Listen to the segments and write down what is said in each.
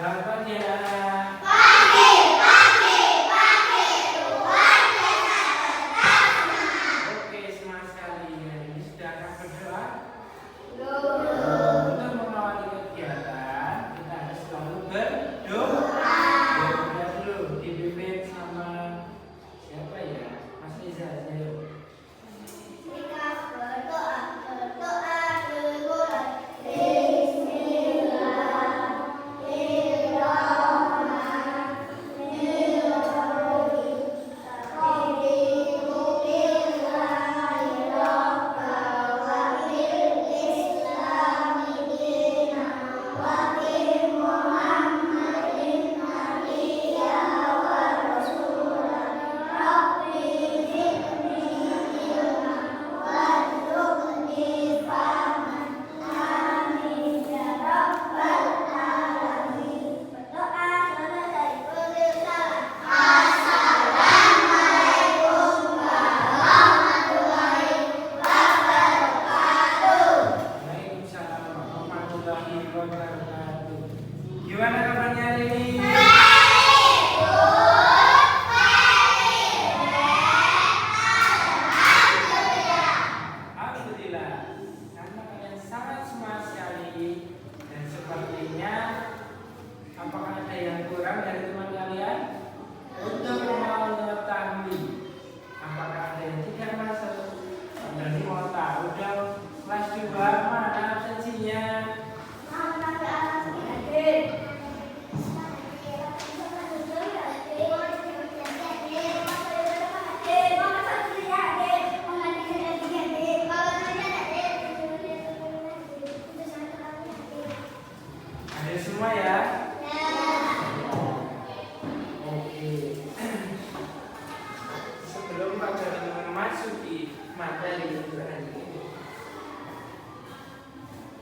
Selamat pagi anak. Pagi, luar biasa. Oke, semangat sekali. Hari ini sudah akan berdoa. Belum. Untuk mengawali kegiatan, kita harus selalu berdoa. Berdoa dulu, dipimpin sama siapa ya? Mas Riza, ayo. Kita berdoa dimulai. Waalaikumsalam warahmatullahi wabarakatuh. Gimana kabarnya hari ini? Alhamdulillah, karena kalian sangat semangat sekali dan sepertinya apakah ada yang kurang dari teman kalian untuk mengetahui apakah ada yang tidak masuk? Berarti mau tahu dong kelas 2 mana absensinya? Ada semua ya? Oke. Sebelum Pak Jari memasuki materi hari ini,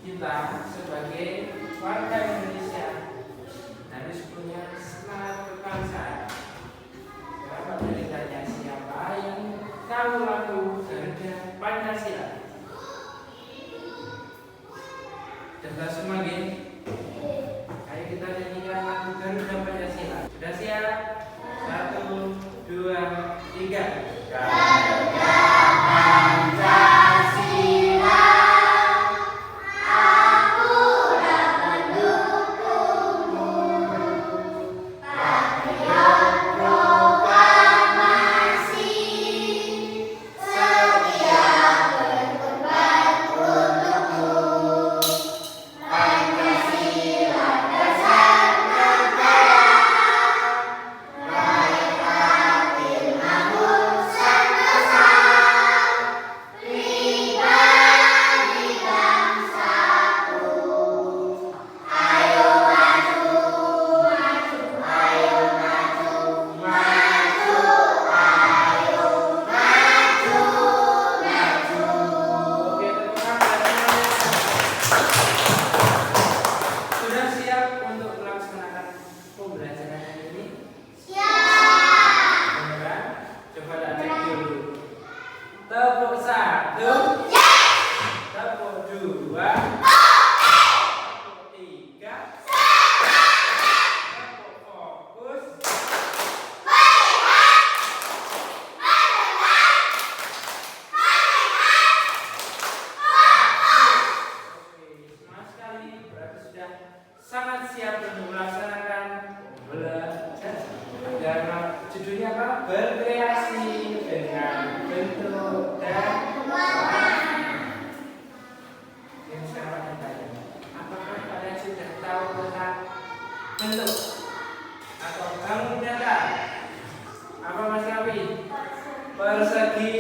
kita sebagai warga Indonesia harus punya semangat kebangsaan. Bapak Jari tanya siapa yang tahu lagu Garuda Pancasila? Sudah semua gini? Ayo kita nyanyikan lagu Garuda Pancasila. Sudah siap? 1, 2, 3. Garuda Pancasila, Aku mendukungmu. Patriot proklamasi, setia berkorban untukmu. Pancasila dasar negara, rakyat adil makmur sentosa, pribadi bangsaku. Ayo maju, maju, ayo maju, maju, ayo maju, maju. Oke, tepuk tangan. Sudah siap untuk melaksanakan pembelajaran hari ini? Siap. Beneran? Coba tak cek dulu. Tepuk 1, tepuk 2, tepuk 3, tepuk fokus. Oke, semangat sekali. Berarti sudah sangat siap untuk melaksanakan belajar. Dan judulnya apa? Berkreasi dengan bentuk dan warna. Yang sekarang saya tanya, apakah kalian sudah tahu tentang bentuk atau bangun data? Apa Mas Kawi? Persegi,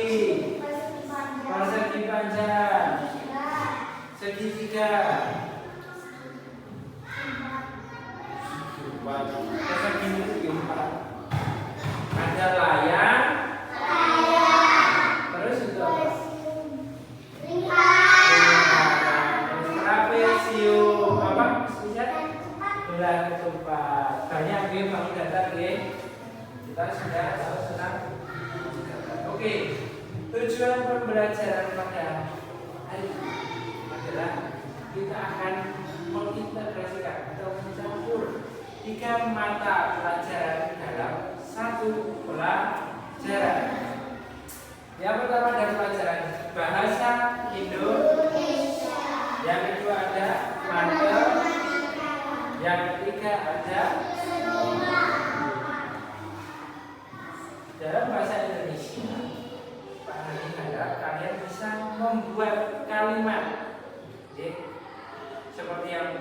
persegi panjang, segitiga, persegi empat. Ada layang, terus itu apa? Terus trapesium, apa? Belah ketupat. Banyak game bangun data game. Kita sudah tahu tentang. Oke, tujuan pembelajaran pada hari ini adalah kita akan mengintegrasikan atau mencampur 3 mata pelajaran dalam satu pelajaran. Yang pertama ada pelajaran bahasa Indonesia. Yang kedua ada matematika. Yang ketiga ada dalam bahasa Indonesia. Pak Hani harap kalian bisa membuat kalimat. Seperti yang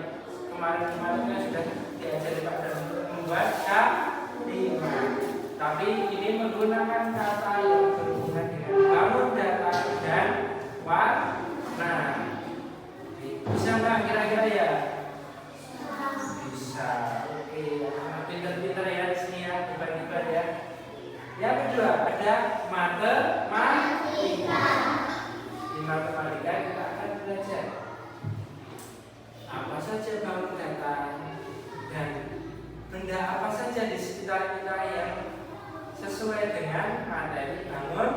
kemarin-kemarin kan sudah diajari Pak Dan untuk membuat kalimat. Tapi ini menggunakan kata yang berhubungan dengan bangun data dan warna. Bisa nggak kira-kira ya? Bisa. Oke, pinter-pinter ya di sini ya, hebat-hebat ya. Yang kedua ada matematika. Di matematika kita akan belajar apa saja bangun data dan benda apa saja di sekitar kita yang sesuai dengan materi bangun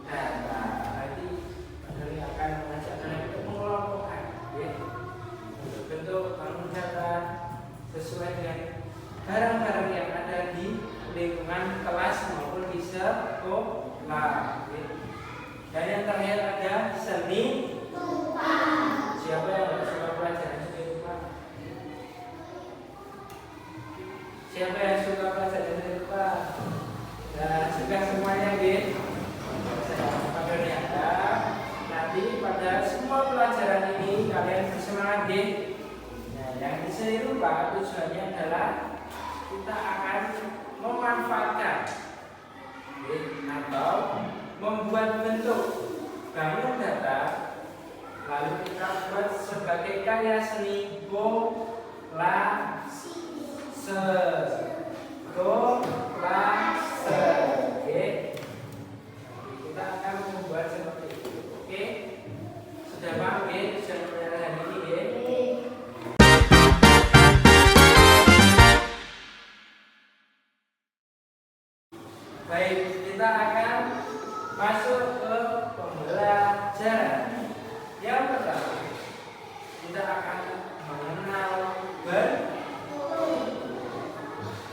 data. Nanti Pak Doni akan mengajak kalian untuk mengelompokkan untuk bentuk bangun data sesuai dengan barang-barang yang ada di lingkungan kelas maupun di sekolah. Dan yang terakhir ada seni rupa. Siapa yang suka pelajaran seni rupa? Siapa yang suka pelajaran seni rupa? Dan sudah semuanya gitu. Pak Doni ada. Nanti pada semua pelajaran ini kalian bersemangat gitu. Nah, yang di seni rupa tujuannya adalah kita akan memanfaatkan atau membuat bentuk bangun data, lalu kita buat sebagai karya seni kolase. Kita akan membuat seperti itu. Oke? Sudah paham ya? Sudah pelajaran ini ya? Baik, kita akan masuk ke pembelajaran. Yang pertama, kita akan mengenal bentuk.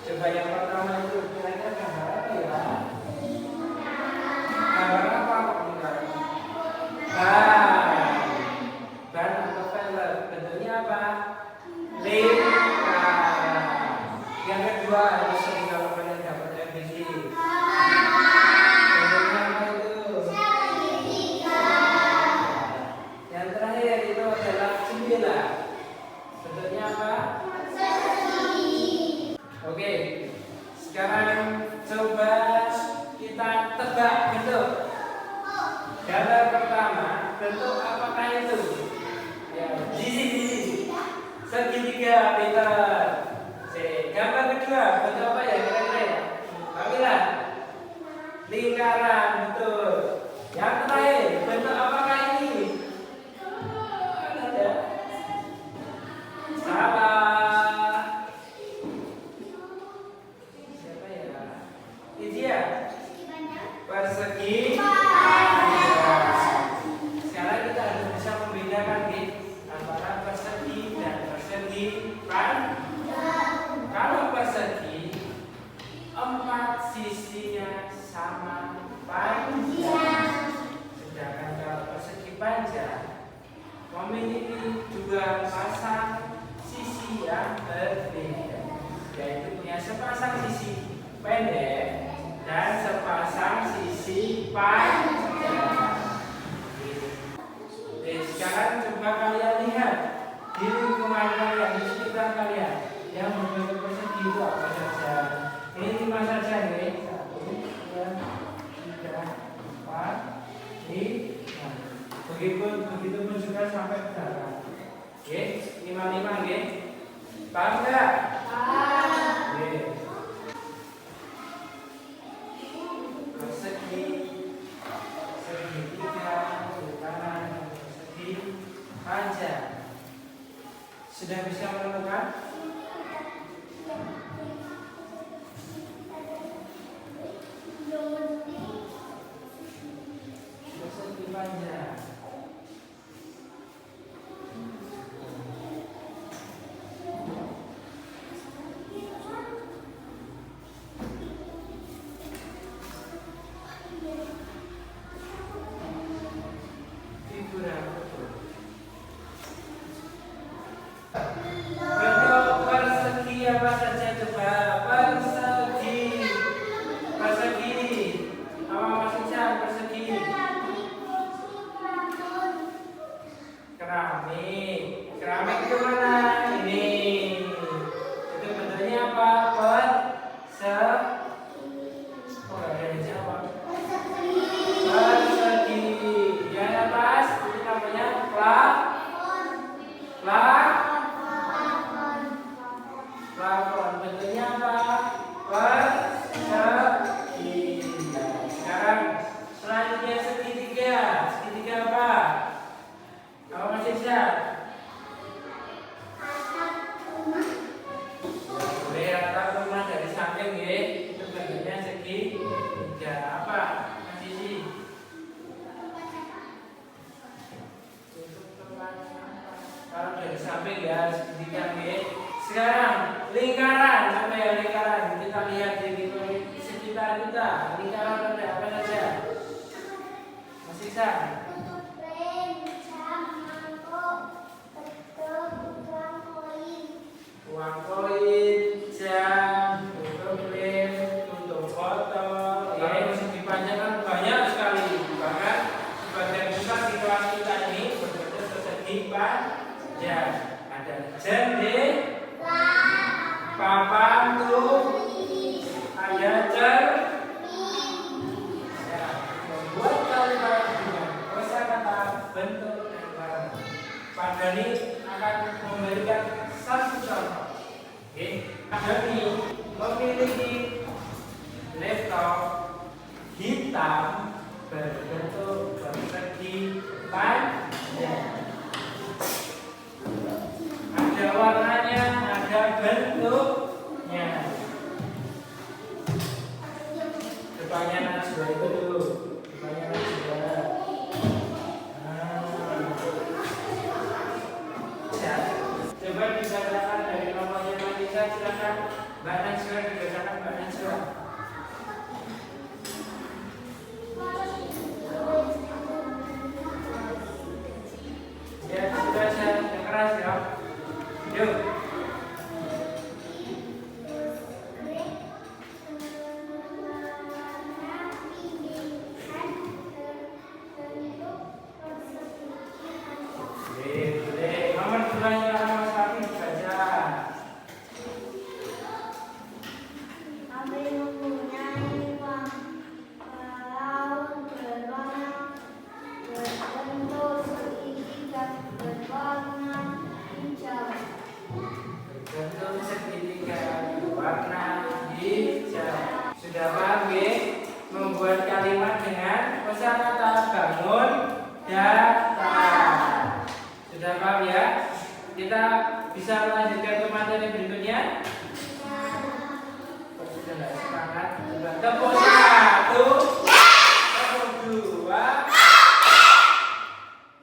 Coba yang pertama itu kira-kira gambar apa ya? Gambar apa? Ban atau velg. Bentuknya apa? Lingkaran. Yang kedua harus sering kalau kalian dapat ABC. Yang terakhir itu adalah jendela. Bentuknya apa? Oke, sekarang coba kita tebak bentuk. Gambar pertama, bentuk apakah itu? Ya, sisi. Segitiga, Peter. Gambar kedua, bentuk apa ya kira-kira? Kamila. Lingkaran, betul. Yang terakhir, bentuk apakah ini? Ada. Salah. Siapa ya? Ini dia. Persegi panjang. Sekarang kita harus bisa membedakan antara persegi dan persegi panjang. Kalau persegi 4 sisinya sama panjang, sedangkan kalau persegi panjang memiliki 2 pasang sisi yang berbeda, yaitu punya sepasang sisi pendek dan sepasang sisi panjang. Sekarang coba kalian lihat di lingkungan kalian, di sekitar kalian yang berbentuk persegi itu apa saja? Ini 5 saja nih. 1, 2, 3, 4, 5. Begitupun juga sampai ke belakang. Oke, 5 nggih. Paham enggak? Paham. Oke. Persegi, segitiga, kanan, persegi panjang. Sudah bisa menemukan? apa? Oh, nggak ada yang jawab. Persegi. Yang atas ini namanya plafon. Bentuknya apa? Persegi. Nah, sekarang selanjutnya segitiga. Segitiga apa? Apa masih bisa? Boleh atap rumah dari samping ya. Itu bentuknya segitiga. Apa? Masih sih. Kalau dari samping ya segitiga ya. Sekarang lingkaran, apa ya lingkaran? Kita lihat di sekitar kita. Lingkaran ada apa saja? Masih bisa? Uang koin, jam, tutup lem, tutup botol. Ya, masih dipanjangkan banyak sekali. Bahkan sebagian besar di kelas kita ini berbentuk persegi panjang. Ada jendela, papan tulis, ada cermin. Ya, membuat kalimat dengan kosakata bentuk dan warna. Padani akan memberikan satu contoh. Padani memiliki laptop hitam berbentuk persegi panjang. Ada warnanya, ada bentuknya. Depannya Najwa itu dulu. Depannya Najwa. Coba dibacakan dari nomornya Manisa, silakan Mbak Najwa, dibacakan Mbak Najwa. Ya, sudah saya keras ya. Yuk. Nomor 2 nya Mas Safi baca. Kami mempunyai uang laut berwarna berbentuk segitiga berwarna hijau. Berbentuk segitiga berwarna hijau. Sudah paham ya? Membuat kalimat dengan kosakata bangun datang. Sudah paham ya? Kita bisa lanjutkan ke materi berikutnya. Sudah tidak semangat? Tepuk 1, tepuk 2.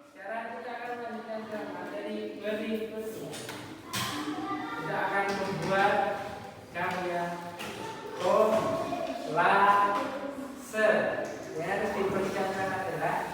Sekarang kita akan melanjutkan ke materi berikutnya. Kita akan membuat karya kolase. Yang harus dipersiapkan adalah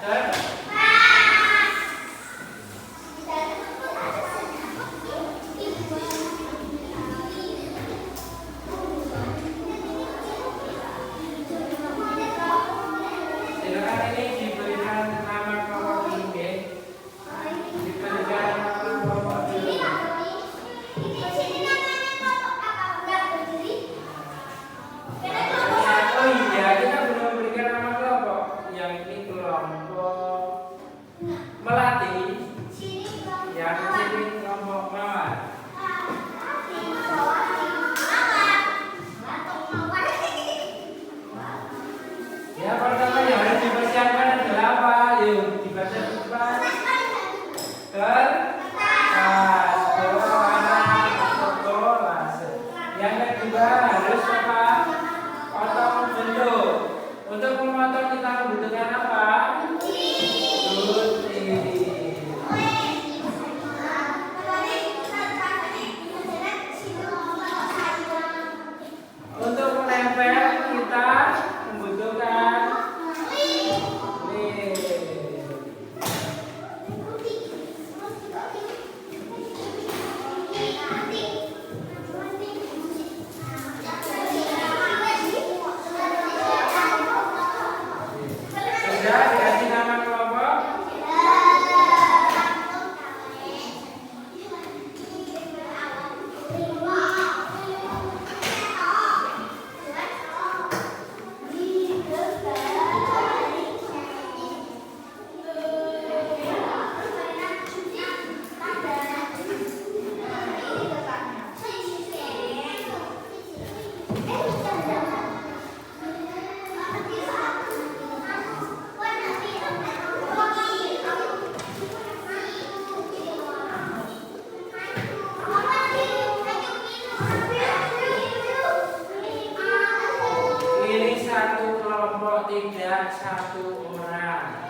satu orang.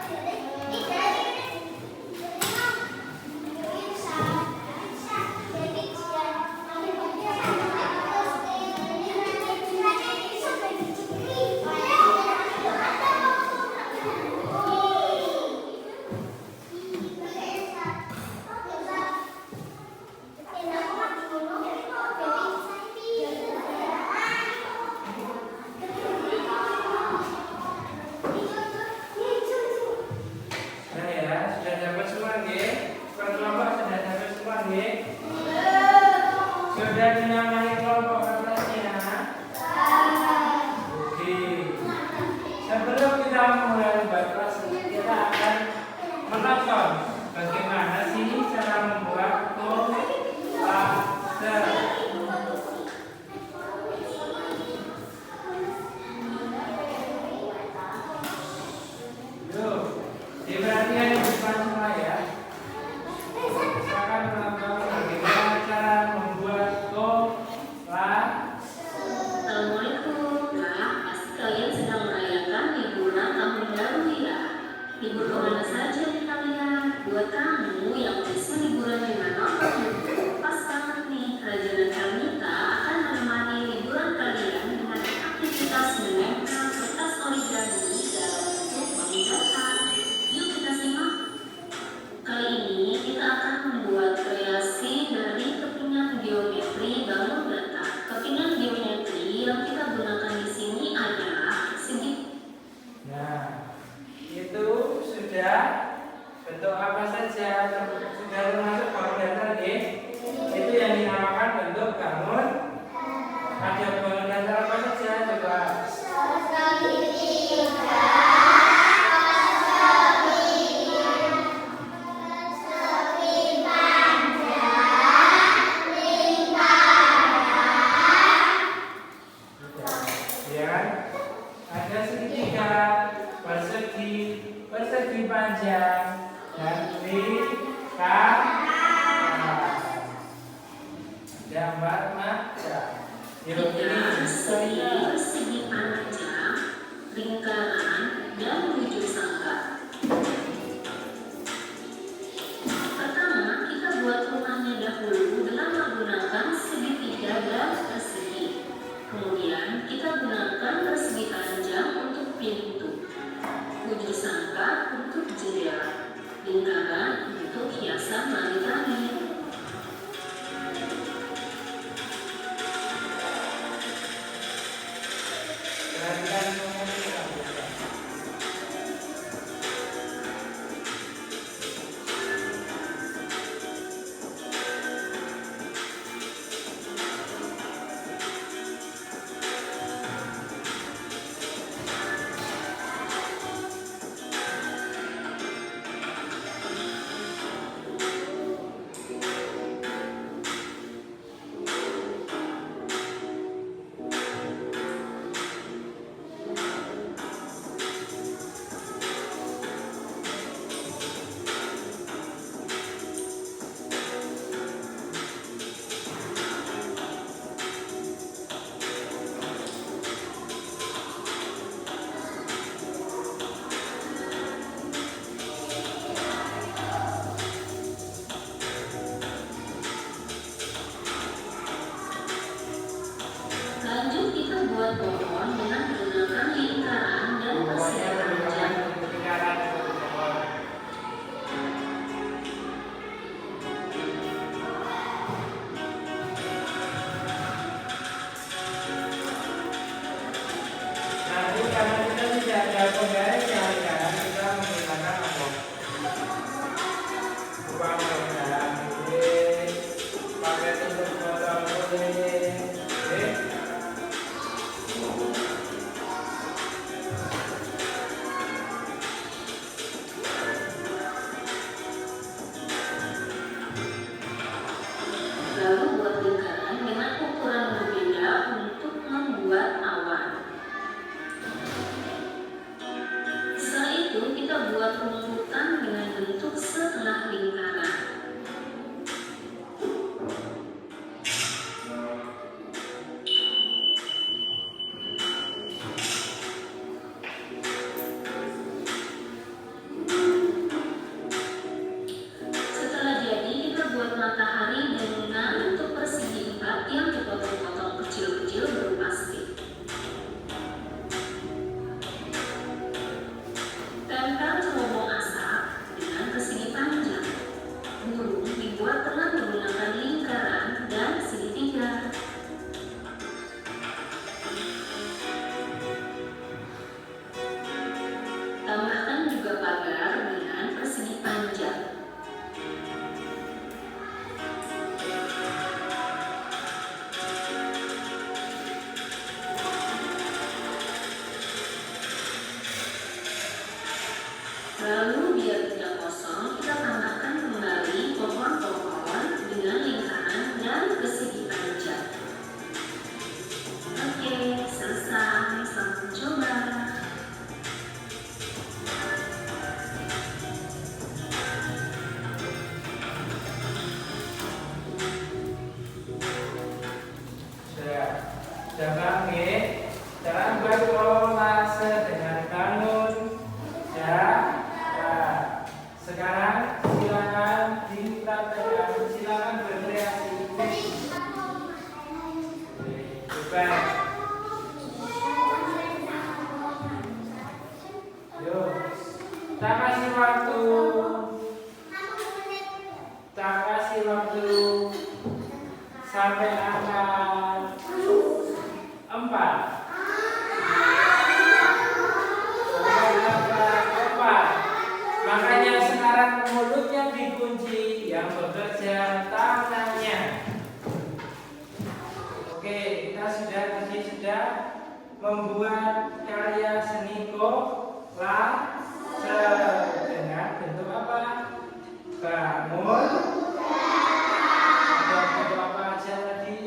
Sudah dinamai kelompok atasnya. Oke. Sebelum kita mulai kelas, kita akan menonton bagaimana sih cara membuat kolaser. Yuk, diperhatikan di depan semua ya. Kita akan menonton bagaimana cara membuat kolaser. Assalamualaikum. Nah, pasti kalian sedang merayakan liburan tahun baru ya. Libur kemana saja nih kalian? Buat kamu yang bisa liburan dengan nonton YouTube, pas banget nih. Raja dan Karmita akan menemani liburan kalian dengan aktivitas menempel kertas origami dalam bentuk bangun datar. Yuk kita simak. Kali ini kita akan membuat kreasi dari kepingan geometri bangun datar. Kepingan geometri yang kita gunakan di sini adalah segi. Nah, itu sudah bentuk apa saja? Sudah termasuk bangun datar ya? Itu yang dinamakan bentuk bangun. Ada bangun datar apa saja? Coba. Ya, ada segitiga, persegi, persegi panjang, dan lingkar. Ada 4 macam. Yuk Kita segi ini persegi panjang, lingkaran, dan bujur sangka. Pertama, kita buat rumahnya dahulu dengan menggunakan segitiga dan persegi. Kemudian kita gunakan persegi panjang untuk pintu, bujur sangka untuk jendela, lingkaran untuk hiasan langit-langit. perhatikan semuanya. Lanjut kita buat pohon dengan menggunakan lingkaran dan persegi panjang. Nanti karena kita tidak ada penggaris yang kan kita menggunakan apa? Bukan penggaris, pakai tutup botol boleh. Oke. Sudah paham nggih? Cara berkolase dengan bangun. Ya. Nah, sekarang silakan dipraktekkan, silakan berkreasi. Coba. Yuk. Tak kasih waktu. Tak kasih waktu sampai angka 4. Makanya sekarang mulutnya dikunci, yang bekerja tangannya. Oke, kita sudah membuat karya seni kolase dengan bentuk apa? Bangun. Ada bentuk apa aja tadi?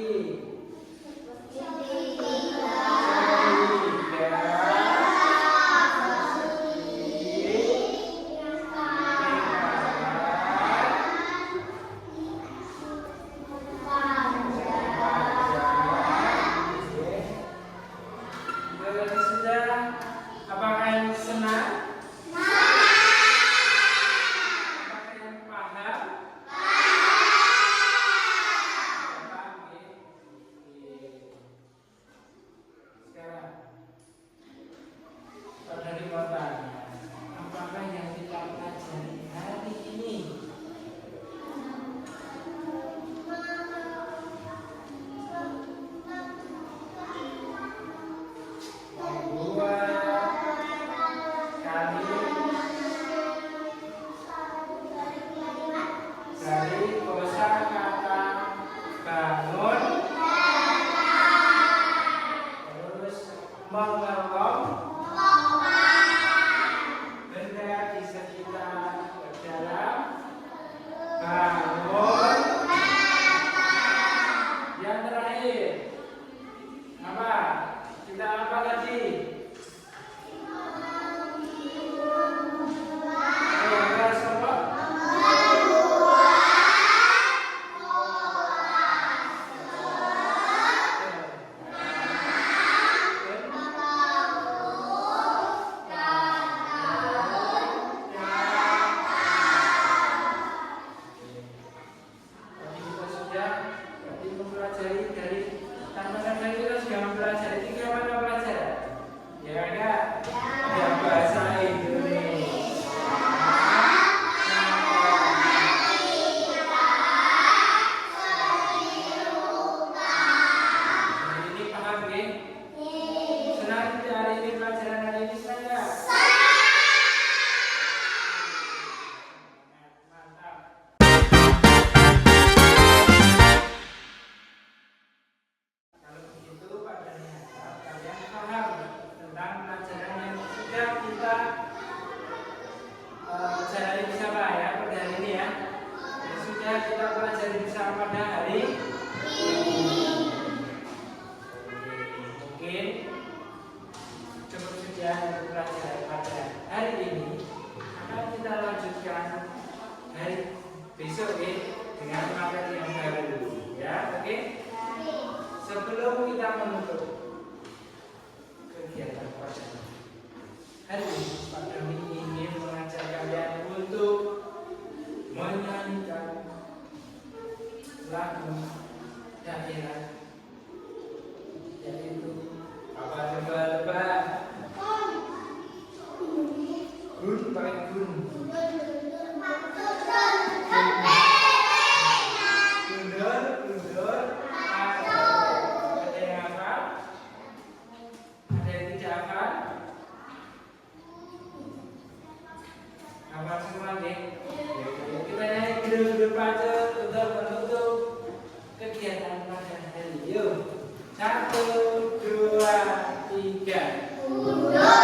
Apakah yang senang? Apakah yang paham? Paham, ya? Sekarang pada bertanya, apakah yang kita pelajari hari ini? Dari kosakata bangun, terus mengelom benda di sekitar dalam bangun. Yang terakhir apa? Kita apa tadi? Mempelajari dari tantangan yang kita sudah mempelajari 3 mata pelajaran. Ya enggak? Ya, bahasa Indonesia. Ini paham nggih? Senang tidak hari ini pelajaran hari ini senang enggak? Mantap. Kalau begitu pada harap kalian paham tentang pelajaran yang sudah kita pelajari bersama ya pada hari ini ya. Yang sudah kita pelajari bersama pada hari ini. Mungkin cukup sudah untuk pelajaran pada hari ini. Akan kita lanjutkan hari besok ya dengan materi yang baru ya. Oke. Sebelum kita menutup kegiatan pada hari ini, Pak Dami ingin mengajak kalian untuk menyanyikan lagu daerah, yaitu apa lebah-lebah gun pakai gun gundur ada yang hafal? Ada yang tidak hafal? Hafal semua nih. Kita nyanyi gundur pacu untuk menutup kegiatan pada hari ini. Yuk, 1, 2, 3.